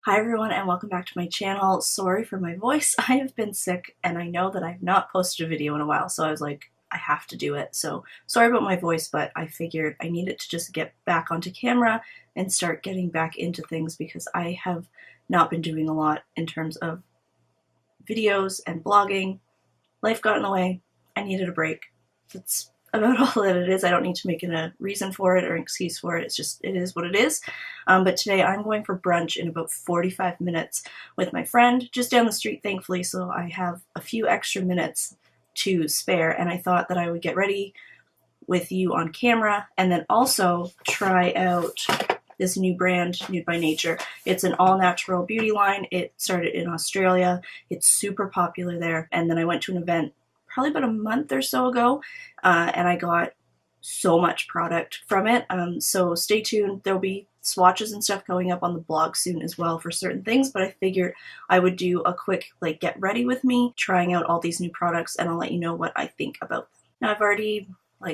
Hi everyone and welcome back to my channel. Sorry for my voice. I have been sick and I know that I've not posted a video in a while, so I was like, I have to do it. So sorry about my voice, but I figured I needed to just get back onto camera and start getting back into things because I have not been doing a lot in terms of videos and blogging. Life got in the way. I needed a break. That's about all that it is. I don't need to make a reason for it or an excuse for it. It's just, it is what it is. But today I'm going for brunch in about 45 minutes with my friend just down the street, thankfully, so I have a few extra minutes to spare, and I thought that I would get ready with you on camera and then also try out this new brand, Nude by Nature. It's an all-natural beauty line. It started in Australia. It's super popular there, and then I went to an event probably about a month or so ago, and I got so much product from it. So stay tuned. There'll be swatches and stuff going up on the blog soon as well for certain things, but I figured I would do a quick get ready with me, trying out all these new products, and I'll let you know what I think about them. Now I've already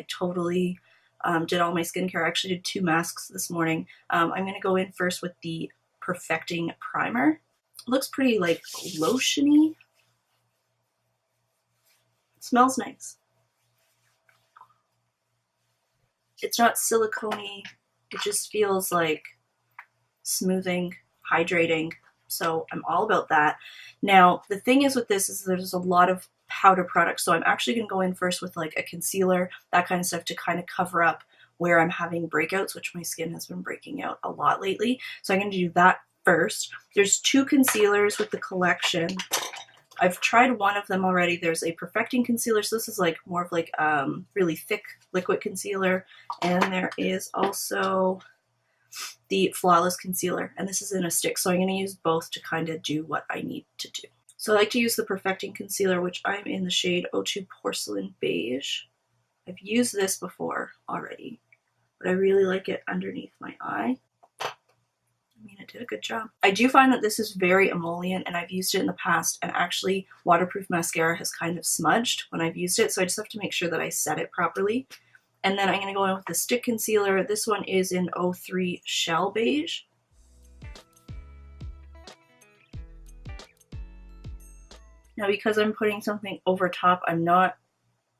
totally did all my skincare. I actually did 2 masks this morning. I'm going to go in first with the Perfecting Primer. It looks pretty lotiony. It smells nice. It's not silicone-y, it just feels like smoothing, hydrating, so I'm all about that. Now, the thing is with this is there's a lot of powder products, so I'm actually going to go in first with a concealer, that kind of stuff, to kind of cover up where I'm having breakouts, which my skin has been breaking out a lot lately. So I'm going to do that first. There's 2 concealers with the collection. I've tried one of them already. There's a Perfecting Concealer, so this is more of really thick liquid concealer, and there is also the Flawless Concealer, and this is in a stick, so I'm going to use both to kind of do what I need to do. So I like to use the Perfecting Concealer, which I'm in the shade 02 Porcelain Beige. I've used this before already, but I really like it underneath my eye. I mean, it did a good job. I do find that this is very emollient, and I've used it in the past, and actually waterproof mascara has kind of smudged when I've used it, so I just have to make sure that I set it properly. And then I'm going to go in with the stick concealer. This one is in 03 Shell Beige. Now, because I'm putting something over top, I'm not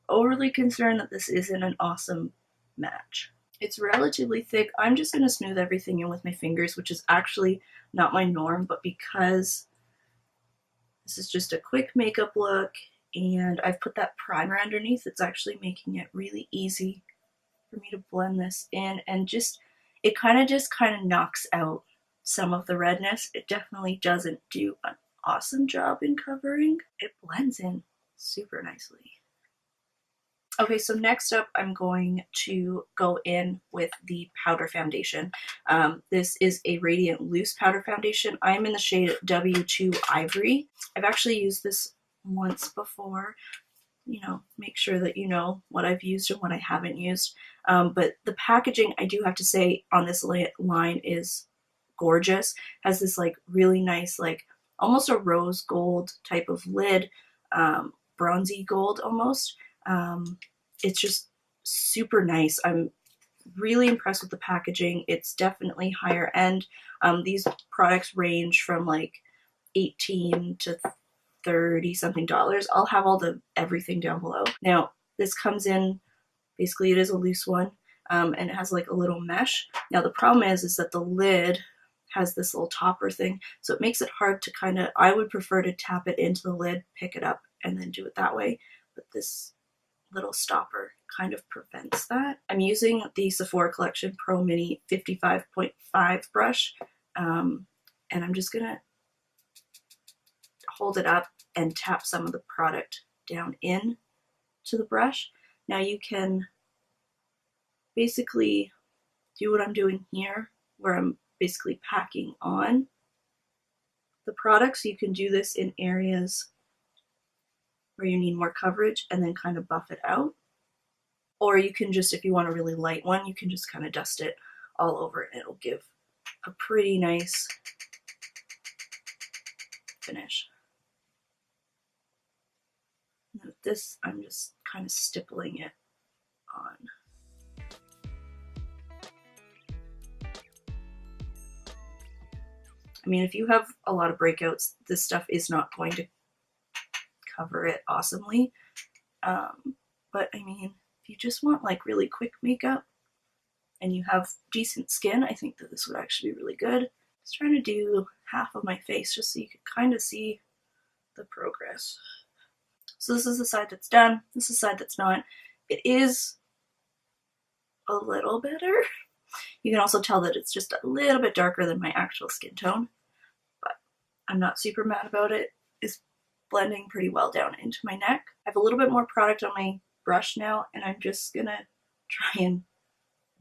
overly concerned that this isn't an awesome match. It's relatively thick. I'm just going to smooth everything in with my fingers, which is actually not my norm, but because this is just a quick makeup look and I've put that primer underneath, it's actually making it really easy for me to blend this in, and it kind of knocks out some of the redness. It definitely doesn't do an awesome job in covering. It blends in super nicely. Okay, so next up I'm going to go in with the powder foundation. This is a Radiant Loose Powder Foundation. I'm in the shade W2 Ivory. I've actually used this once before. Make sure that you know what I've used and what I haven't used. But the packaging, I do have to say, on this line is gorgeous. Has this really nice, almost a rose gold type of lid, bronzy gold almost. It's just super nice. I'm really impressed with the packaging. It's definitely higher end. These products range from $18 to $30 something. I'll have everything down below. Now, this comes in, basically it is a loose one, and it has a little mesh. Now the problem is that the lid has this little topper thing, so it makes it hard to I would prefer to tap it into the lid, pick it up, and then do it that way, but this little stopper kind of prevents that. I'm using the Sephora Collection Pro Mini 55.5 brush, and I'm just gonna hold it up and tap some of the product down in to the brush. Now you can basically do what I'm doing here, where I'm basically packing on the product. So you can do this in areas where you need more coverage and then kind of buff it out. Or you can just, if you want a really light one, you can just kind of dust it all over and it'll give a pretty nice finish. And with this, I'm just kind of stippling it on. I mean, if you have a lot of breakouts, this stuff is not going to cover it awesomely. But I mean, if you just want like really quick makeup and you have decent skin, I think that this would actually be really good. I was trying to do half of my face just so you could kind of see the progress. So this is the side that's done. This is the side that's not. It is a little better. You can also tell that it's just a little bit darker than my actual skin tone, but I'm not super mad about it. It's blending pretty well down into my neck. I have a little bit more product on my brush now, and I'm just gonna try and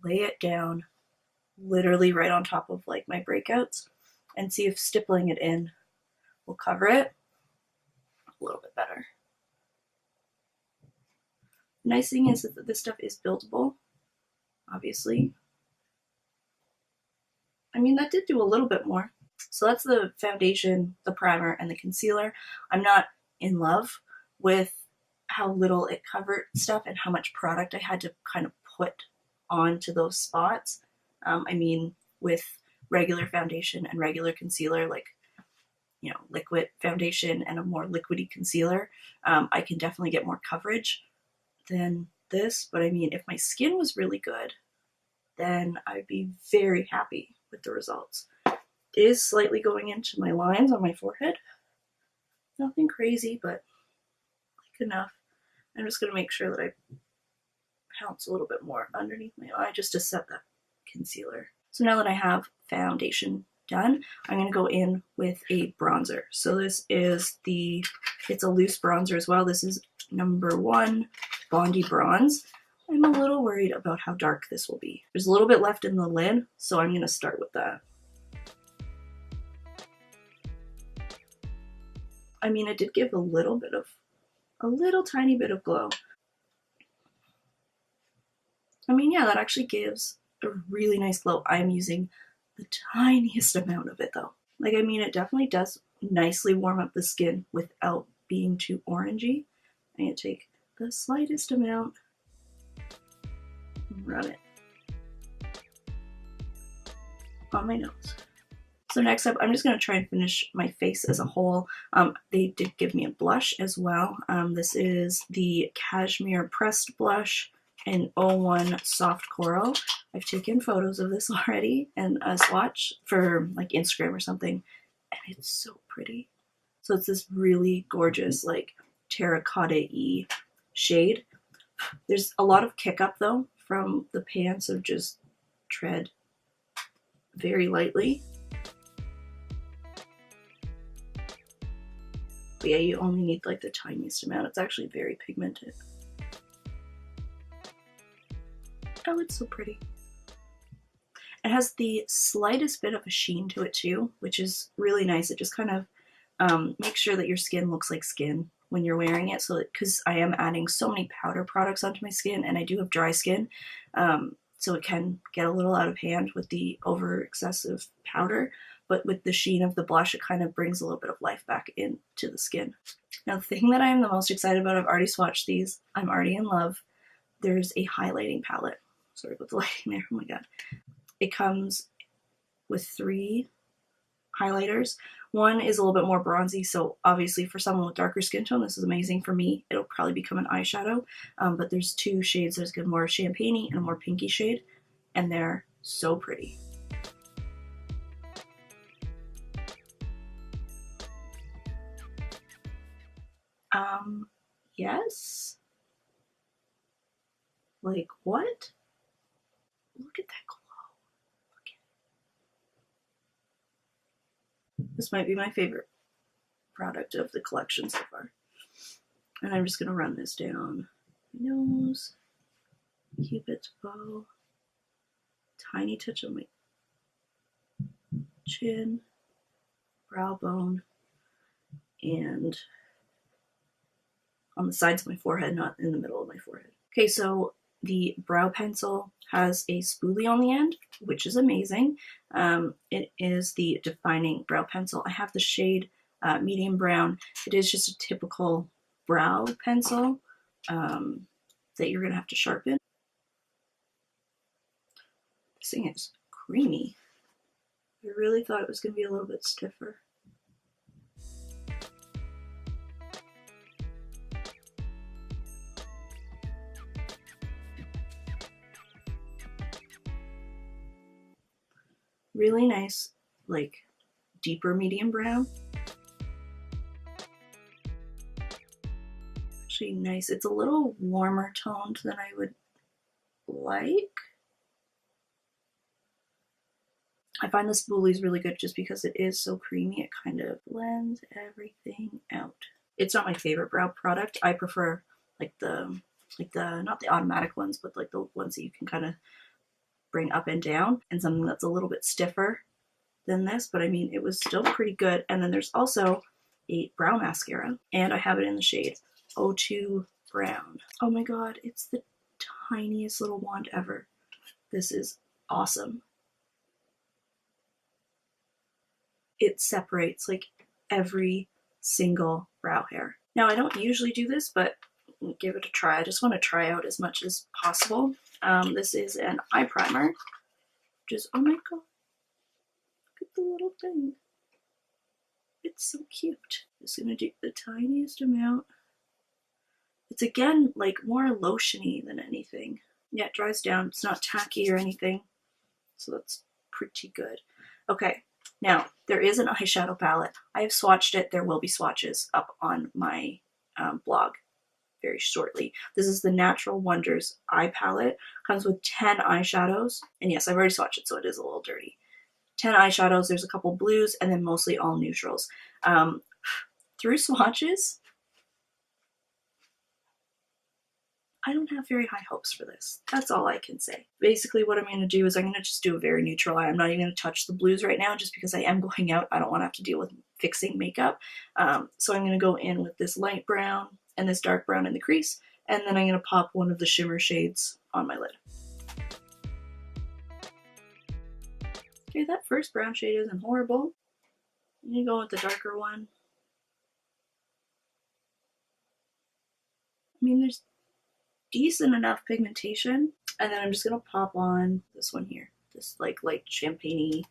lay it down literally right on top of like my breakouts and see if stippling it in will cover it a little bit better. The nice thing is that this stuff is buildable, obviously. I mean, that did do a little bit more. So that's the foundation, the primer, and the concealer. I'm not in love with how little it covered stuff and how much product I had to kind of put onto those spots. I mean, with regular foundation and regular concealer, like, you know, liquid foundation and a more liquidy concealer, I can definitely get more coverage than this. But I mean, if my skin was really good, then I'd be very happy with the results. It is slightly going into my lines on my forehead. Nothing crazy, but like enough. I'm just going to make sure that I pounce a little bit more underneath my eye just to set that concealer. So now that I have foundation done, I'm going to go in with a bronzer. So this is it's a loose bronzer as well. This is number 1 Bondi Bronze. I'm a little worried about how dark this will be. There's a little bit left in the lid, so I'm going to start with that. I mean, it did give a little tiny bit of glow. I mean, yeah, that actually gives a really nice glow. I'm using the tiniest amount of it though. Like, I mean, it definitely does nicely warm up the skin without being too orangey. I'm going to take the slightest amount and run it on my nose. So next up, I'm just going to try and finish my face as a whole. They did give me a blush as well. This is the Cashmere Pressed Blush in 01 Soft Coral. I've taken photos of this already and a swatch for like Instagram or something, and it's so pretty. So it's this really gorgeous like terracotta-y shade. There's a lot of kick up though from the pan, so just tread very lightly. But yeah, you only need like the tiniest amount. It's actually very pigmented. Oh, it's so pretty. It has the slightest bit of a sheen to it too, which is really nice. It just kind of makes sure that your skin looks like skin when you're wearing it. So, because I am adding so many powder products onto my skin, and I do have dry skin, so it can get a little out of hand with the over excessive powder. But with the sheen of the blush, it kind of brings a little bit of life back into the skin. Now, the thing that I am the most excited about, I've already swatched these. I'm already in love. There's a highlighting palette. Sorry about the lighting there. Oh my god. It comes with 3 highlighters. One is a little bit more bronzy, so obviously for someone with darker skin tone, this is amazing. For me, it'll probably become an eyeshadow. But there's 2 shades. There's a more champagne-y and a more pinky shade, and they're so pretty. Yes? Like, what? Look at that glow. Look at it. This might be my favorite product of the collection so far. And I'm just going to run this down my nose, Cupid's bow, tiny touch on my chin, brow bone, and on the sides of my forehead, not in the middle of my forehead. Okay, so the brow pencil has a spoolie on the end, which is amazing. It is the defining brow pencil. I have the shade medium brown. It is just a typical brow pencil that you're going to have to sharpen. This thing is creamy. I really thought it was going to be a little bit stiffer. Really nice, like, deeper medium brown. Actually nice. It's a little warmer toned than I would like. I find this spoolie is really good just because it is so creamy. It kind of blends everything out. It's not my favorite brow product. I prefer like the not the automatic ones, but like the ones that you can kind of bring up and down, and something that's a little bit stiffer than this, but I mean, it was still pretty good. And then there's also a brow mascara, and I have it in the shade 02 Brown. Oh my god, it's the tiniest little wand ever. This is awesome. It separates like every single brow hair. Now, I don't usually do this, but give it a try. I just want to try out as much as possible. This is an eye primer. Just, oh my god, look at the little thing. It's so cute. Just gonna do the tiniest amount. It's again like more lotiony than anything. Yeah, it dries down. It's not tacky or anything, so that's pretty good. Okay, now there is an eyeshadow palette. I have swatched it. There will be swatches up on my blog very shortly. This is the Natural Wonders eye palette. Comes with 10 eyeshadows, and yes, I've already swatched it, so it is a little dirty. 10 eyeshadows. There's a couple blues, and then mostly all neutrals. Through swatches, I don't have very high hopes for this. That's all I can say. Basically what I'm going to do is I'm going to just do a very neutral eye. I'm not even going to touch the blues right now just because I am going out. I don't want to have to deal with fixing makeup. So I'm going to go in with this light brown and this dark brown in the crease, and then I'm going to pop one of the shimmer shades on my lid. Okay, that first brown shade isn't horrible. I'm going to go with the darker one. I mean, there's decent enough pigmentation, and then I'm just gonna pop on this one here, this like light champagne-y,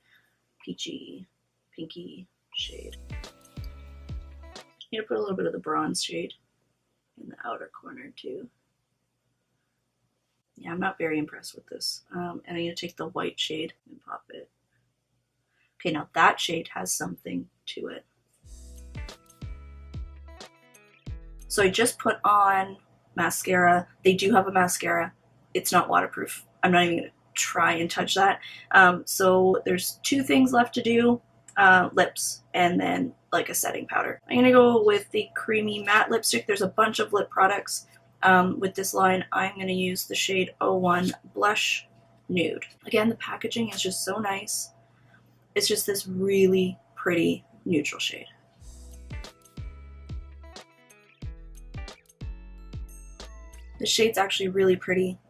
peachy, pinky shade. I'm gonna put a little bit of the bronze shade in the outer corner too. Yeah, I'm not very impressed with this. And I'm gonna take the white shade and pop it. Okay, now that shade has something to it. So I just put on mascara. They do have a mascara. It's not waterproof. I'm not even going to try and touch that. So there's 2 things left to do. Lips, and then like a setting powder. I'm going to go with the creamy matte lipstick. There's a bunch of lip products with this line. I'm going to use the shade 01 Blush Nude. Again, the packaging is just so nice. It's just this really pretty neutral shade. The shade's actually really pretty,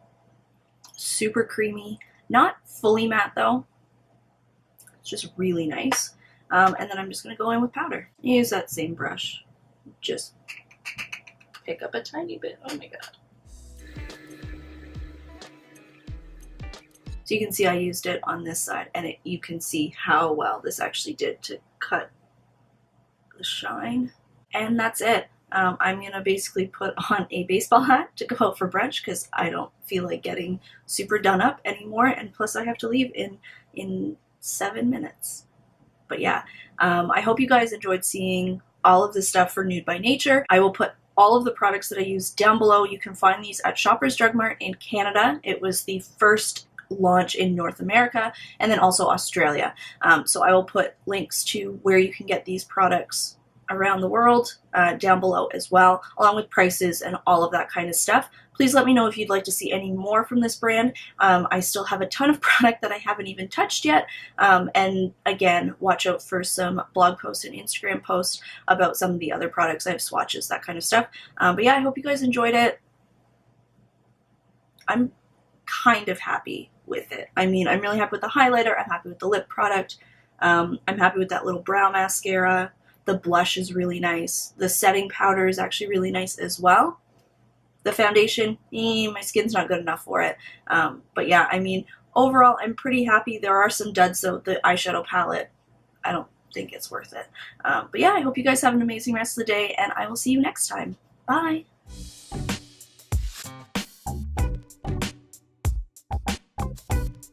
super creamy, not fully matte though. It's just really nice. And then I'm just gonna go in with powder. Use that same brush, just pick up a tiny bit. Oh my god. So you can see I used it on this side, and you can see how well this actually did to cut the shine. And that's it. I'm gonna basically put on a baseball hat to go out for brunch because I don't feel like getting super done up anymore, and plus I have to leave in 7 minutes. But yeah, I hope you guys enjoyed seeing all of this stuff for Nude by Nature. I will put all of the products that I use down below. You can find these at Shoppers Drug Mart in Canada. It was the first launch in North America, and then also Australia. So I will put links to where you can get these products around the world down below as well, along with prices and all of that kind of stuff. Please let me know if you'd like to see any more from this brand. I still have a ton of product that I haven't even touched yet. And again, watch out for some blog posts and Instagram posts about some of the other products. I have swatches, that kind of stuff. But yeah, I hope you guys enjoyed it. I'm kind of happy with it. I mean, I'm really happy with the highlighter. I'm happy with the lip product. I'm happy with that little brow mascara. The blush is really nice. The setting powder is actually really nice as well. The foundation, my skin's not good enough for it. But yeah, I mean, overall, I'm pretty happy. There are some duds though. The eyeshadow palette, I don't think it's worth it. But yeah, I hope you guys have an amazing rest of the day, and I will see you next time. Bye!